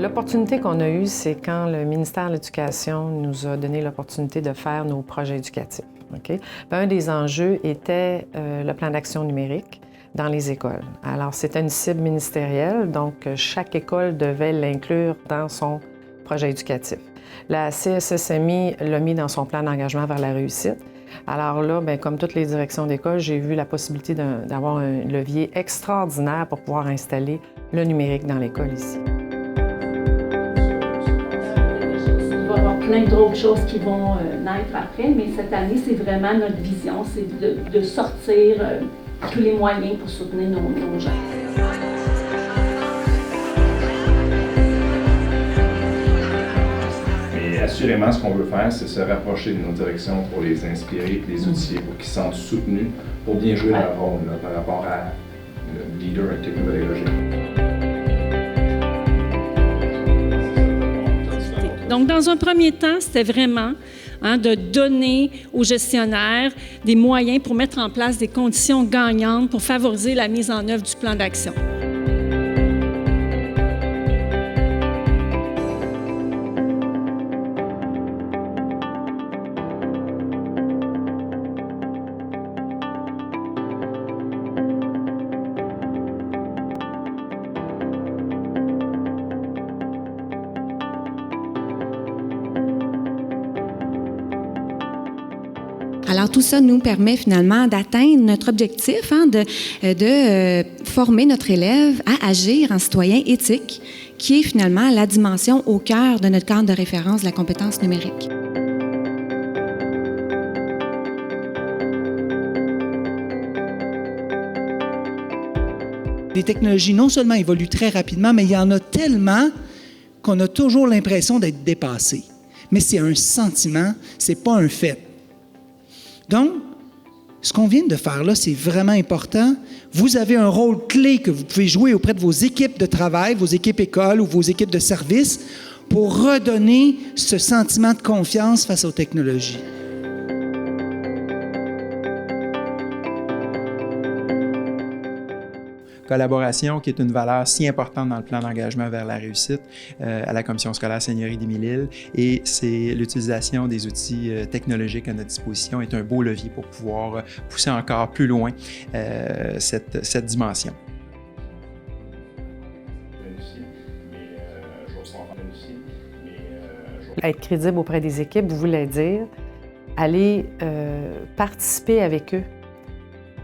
L'opportunité qu'on a eue, c'est quand le ministère de l'Éducation nous a donné l'opportunité de faire nos projets éducatifs. Okay? Un des enjeux était le plan d'action numérique dans les écoles. Alors, c'était une cible ministérielle, donc chaque école devait l'inclure dans son projet éducatif. La CSSMI l'a mis dans son plan d'engagement vers la réussite. Alors là, bien, comme toutes les directions d'école, j'ai vu la possibilité d'avoir un levier extraordinaire pour pouvoir installer le numérique dans l'école ici. Il va y avoir plein d'autres choses qui vont naître après, mais cette année, c'est vraiment notre vision, c'est de sortir tous les moyens pour soutenir nos gens. Assurément, ce qu'on veut faire, c'est se rapprocher de nos directions pour les inspirer et les outiller pour qu'ils se sentent soutenus pour bien jouer leur rôle là, par rapport à le leader technopédagogique. Donc, dans un premier temps, c'était vraiment de donner aux gestionnaires des moyens pour mettre en place des conditions gagnantes pour favoriser la mise en œuvre du plan d'action. Alors, tout ça nous permet finalement d'atteindre notre objectif, de former notre élève à agir en citoyen éthique, qui est finalement la dimension au cœur de notre cadre de référence de la compétence numérique. Les technologies non seulement évoluent très rapidement, mais il y en a tellement qu'on a toujours l'impression d'être dépassé. Mais c'est un sentiment, c'est pas un fait. Donc, ce qu'on vient de faire là, c'est vraiment important. Vous avez un rôle clé que vous pouvez jouer auprès de vos équipes de travail, vos équipes écoles ou vos équipes de service pour redonner ce sentiment de confiance face aux technologies. Collaboration qui est une valeur si importante dans le plan d'engagement vers la réussite à la Commission scolaire Seigneurie d'Émile-Île, et c'est l'utilisation des outils technologiques à notre disposition est un beau levier pour pouvoir pousser encore plus loin cette dimension. Être crédible auprès des équipes voulait dire aller participer avec eux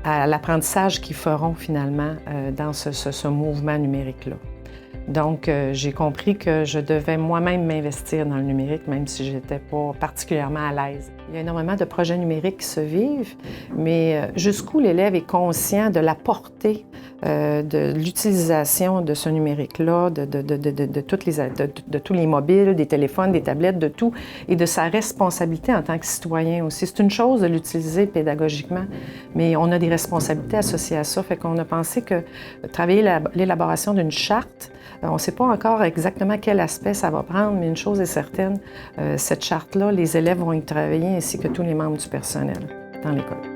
à l'apprentissage qu'ils feront finalement dans ce mouvement numérique-là. Donc, j'ai compris que je devais moi-même m'investir dans le numérique, même si je n'étais pas particulièrement à l'aise. Il y a énormément de projets numériques qui se vivent, mais jusqu'où l'élève est conscient de la portée de l'utilisation de ce numérique-là, de tous les mobiles, des téléphones, des tablettes, de tout, et de sa responsabilité en tant que citoyen aussi. C'est une chose de l'utiliser pédagogiquement, mais on a des responsabilités associées à ça. Fait qu'on a pensé que travailler l'élaboration d'une charte, on ne sait pas encore exactement quel aspect ça va prendre, mais une chose est certaine, cette charte-là, les élèves vont y travailler ainsi que tous les membres du personnel dans l'école.